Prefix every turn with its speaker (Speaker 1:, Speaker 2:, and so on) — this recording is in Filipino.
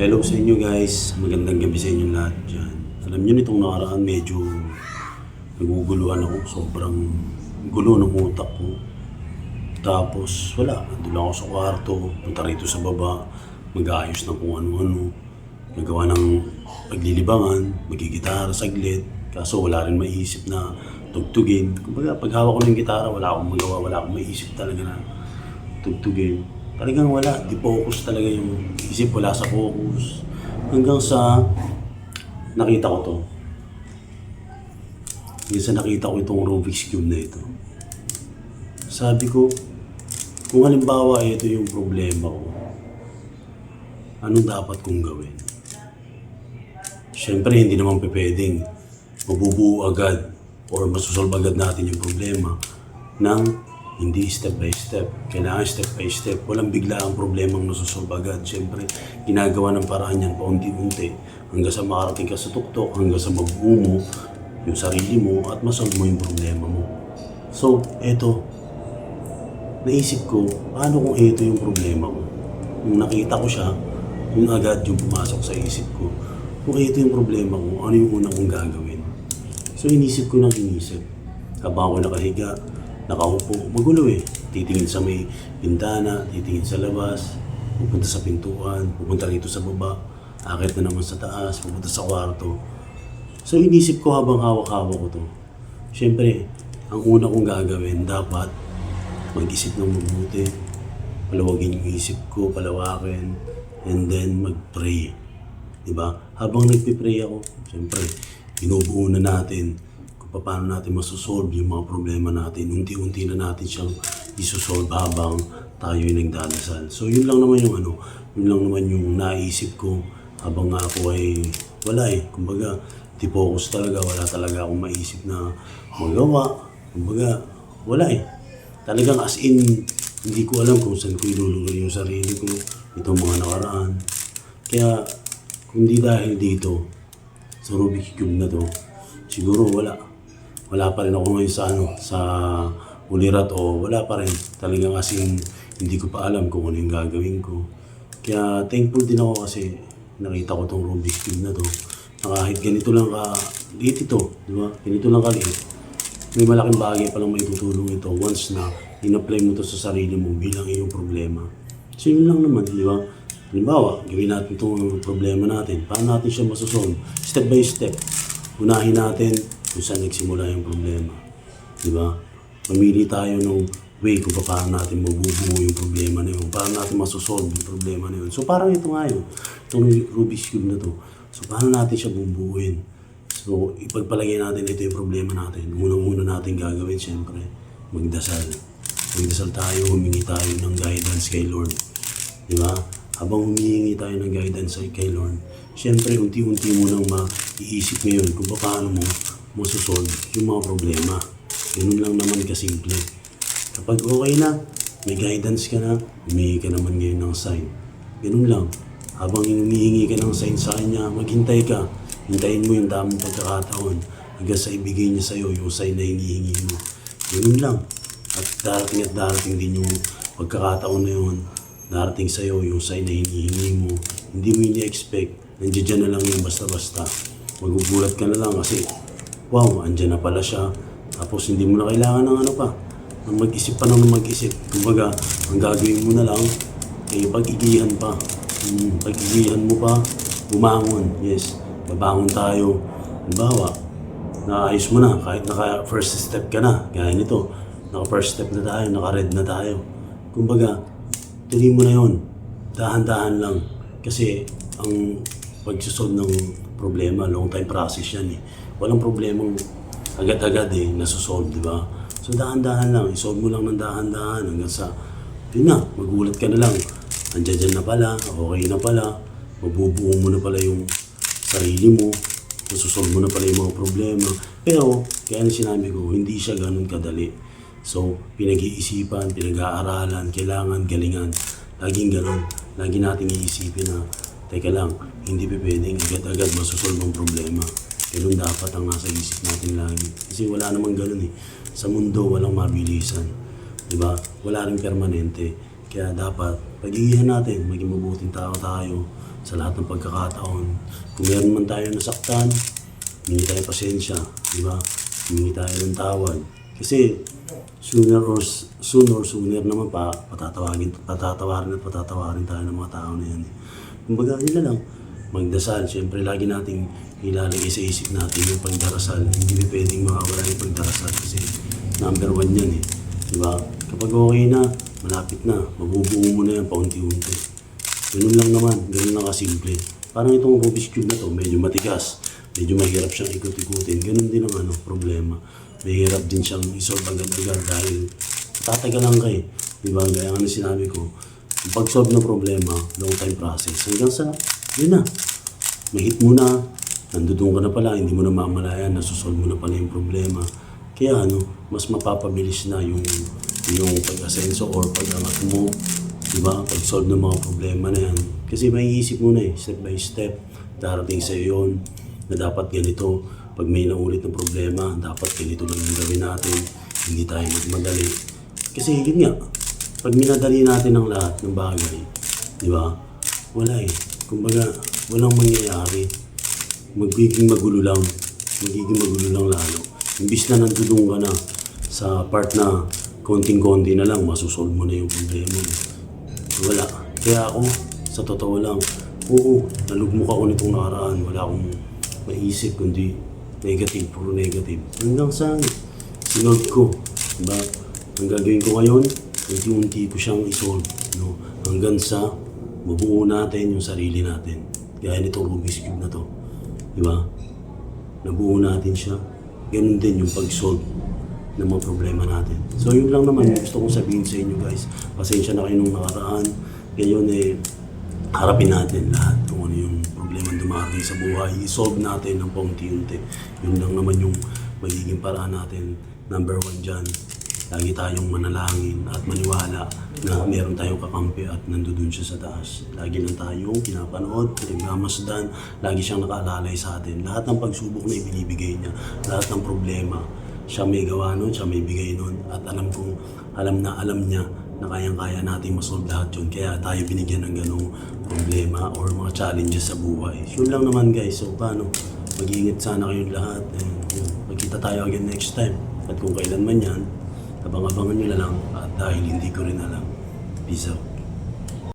Speaker 1: Hello sa inyo guys, magandang gabi sa inyo lahat dyan. Alam nyo nitong nakaraan medyo naguguluhan ako, sobrang gulo ng utak ko. Tapos wala, nandun lang ako sa kwarto, punta rito sa baba, mag-aayos ng kung ano-ano, nagawa ng paglilibangan, magigitara saglit, kaso wala rin maisip na tugtugin. Kumbaga pag hawak ko ng gitara, wala akong magawa, wala akong maisip talaga na tugtugin. Talagang wala, di focus talaga yung isip, wala sa focus. Hanggang sa nakita ko to. Hanggang sa nakita ko itong Rubik's Cube na ito. Sabi ko, kung halimbawa ito yung problema ko, anong dapat kong gawin? Siyempre, hindi naman pwedeng mabubuo agad or masusolve agad natin yung problema ng hindi step by step. Kailangan step by step. Walang bigla ang problemang nasusolve agad. Siyempre, ginagawa ng paraan yan paunti-unti hanggang sa makarating ka sa tuktok, hanggang sa mabuo mo yung sarili mo at masolve mo yung problema mo. So, eto, naisip ko, paano kung ito yung problema ko? Nung nakita ko siya, yung agad yung pumasok sa isip ko, kung ito yung problema ko, ano yung unang kong gagawin? So, inisip ko ng inisip. Habang ako nakahiga, nakaupo, magulo eh. Titingin sa may bintana, titingin sa labas, pupunta sa pintuan, pupunta rito sa baba, akit na naman sa taas, pupunta sa kwarto. So inisip ko habang hawak-hawak ko to. Siyempre, ang una kong gagawin, dapat mag-isip ng mabuti, palawagin yung isip ko, palawakin, and then mag-pray. Diba? Habang nagpipray ako, siyempre, binubuo na natin paano natin masosolve yung mga problema natin. Unti-unti na natin siyang isosolve habang tayo'y nagdadasal. So yun lang naman yung yun lang naman yung naisip ko habang nga ako ay wala eh. Kumbaga, di focus talaga, wala talaga akong maisip na magawa. Kumbaga, wala eh. Talagang as in, hindi ko alam kung saan ko ilulugar yung sarili ko, itong mga nakaraan. Kaya, kung di dahil dito, sa Rubik's Cube na to, siguro wala pa rin ako ngayon sa ulirat o wala pa rin. Talagang asin hindi ko pa alam kung ano yung gagawin ko. Kaya thankful din ako kasi nakita ko tong Rubik's Cube na to. Na kahit ganito lang liit ito, di ba? Ganito lang kaliit. May malaking bagay palang maitutulong ito once na in-apply mo to sa sarili mo bilang iyong problema. So yun lang naman, di ba? Halimbawa, gawin natin itong problema natin. Paano natin siya masosolve? Step by step. Unahin natin kung saan nagsimula yung problema. Diba? Mamili tayo ng way kung paano natin mabubuo yung problema na yun. Paano natin masosolve yung problema na yun. So parang ito nga yun. Itong Rubik's Cube na to. So paano natin siya bubuuin? So ipagpalagay natin ito yung problema natin. Unang-una natin gagawin siyempre, magdasal. Magdasal tayo, humingi tayo ng guidance kay Lord. Diba? Habang humihingi tayo ng guidance kay Lord, siyempre unti-unti mo nang maiisip ngayon kung paano mo masosolve yung mga problema. Ganun lang naman kasimple. Kapag okay na, may guidance ka na, humihingi ka naman ngayon ng sign. Ganun lang. Habang humihingi ka ng sign sa kanya, maghintay ka. Hintayin mo yung tamang pagkakataon hanggang sa ibigay niya sa'yo yung sign na hinihingi mo. Ganun lang. At darating din yung pagkakataon na yun. Darating sa'yo yung sign na hinihingi mo. Hindi mo ini-expect. Nandiyan na lang yung basta-basta. Magugulat ka na lang kasi wow, andyan na pala siya. Tapos hindi mo na kailangan ng ng mag-isip pa ng mag-isip. Kumbaga, ang gagawin mo na lang, ay pag-igihan pa. Pag-igihan mo pa, bumangon. Yes, babangon tayo. Halimbawa, naayos mo na, kahit naka-first step ka na, gaya nito. Naka-first step na tayo, naka-red na tayo. Kumbaga, tuloy mo na yun. Dahan-dahan lang. Kasi, ang pag-solve ng problema, long time process yan eh. Walang problemang agad-agad eh, nasusolve, di ba? So dahan-dahan lang, isolve mo lang ng dahan-dahan hanggang sa, yun na, magulat ka na lang. Andiyan na pala, okay na pala, mabubuo mo na pala yung sarili mo, masusolve mo na pala yung mga problema. Pero, kaya na sinabi ko, hindi siya ganun kadali. So, pinag-iisipan, pinag-aaralan, kailangan galingan. Laging ganun. Lagi nating iisipin na, teka lang, hindi pwedeng agad-agad masusolve ang problema. Ganun dapat ang nasa isip natin lagi. Kasi wala namang ganun eh. Sa mundo, walang mabilisan. Diba? Wala rin permanente. Kaya dapat, pag-iihan natin, maging mabuting tao tayo. sa lahat ng pagkakataon. Kung meron man tayo nasaktan, humingi tayo pasensya, di ba? Humingi tayo ng tawad. Kasi sooner or sooner naman patatawarin tayo ng mga tao na yan. Kumbaga, yun na lang, magdasal. Siyempre, lagi nating ilalagay sa isip natin yung pagdarasal. Hindi pwedeng mawawala yung pagdarasal kasi number 1 yan eh. Diba? Kapag okay na, malapit na, mabubuo mo na yan paunti-unti. Ganun lang naman, ganun lang kasimple. Parang itong Rubik's Cube na to, medyo matigas, medyo mahirap siyang ikot-ikutin. Ganun din ang problema. Mahirap din siyang isolve agad-agad dahil tatagalan ka eh. Diba? Gaya nga na sinabi ko, yung pag-solve ng problema, long time process. Hanggang sa, yun na, mahit mo na, nandoon ka na pala, hindi mo na mamalayan, nasusolve mo na pala yung problema. Kaya mas mapapabilis na yung pag-asenso or pag-angat mo, diba? Pag-solve ng mga problema na yan. Kasi maiisip mo na step by step, darating sa'yo yun, na dapat ganito. Pag may naulit ng problema, dapat ganito lang yung gawin natin, hindi tayo magmadali. Kasi yun nga, pag minadali natin ang lahat ng bagay, diba? Wala eh. Kumbaga, walang mangyayari. Magiging magulo lang lalo. Imbis na nandudong ka na sa part na konting-konti na lang, masusolve mo na yung problema mo. Wala. Kaya ako, sa totoo lang, oo, nalugmok ako nitong nakaraan. Wala akong maisip kundi puro negative. Hanggang sa sinod ko, diba? Ang gagawin ko ngayon, unti-unti ko siyang isolve. No? Hanggang sa mabuo natin yung sarili natin. Gaya nitong Rubik's Cube na to. Diba? Nabuo natin siya. Ganun din yung pag-solve ng mga problema natin. So yun lang naman gusto kong sabihin sa inyo guys. Pasensya na kayo nung nakaraan. Ngayon harapin natin lahat kung ano yung problema dumarating sa buhay. I-solve natin ng paunti-unti. Yun lang naman yung magiging paraan natin. Number 1 dyan. Lagi tayong manalangin at maniwala na meron tayong kakampi at nandoon siya sa taas. Lagi lang tayong pinapanood, pinagmamasdan, lagi siyang nakaalalay sa atin. Lahat ng pagsubok na ibinibigay niya, lahat ng problema, siya may gawa nun, siya may bigay nun. At alam niya na kayang-kaya natin masolve lahat yun. Kaya tayo binigyan ng ganong problema or mga challenges sa buhay. Yun lang naman guys. So paano? Mag-iingat sana kayong lahat. Magkita tayo again next time. At kung kailan man yan, abang-abangan nyo na lang at dahil hindi ko rin alam. Peace out.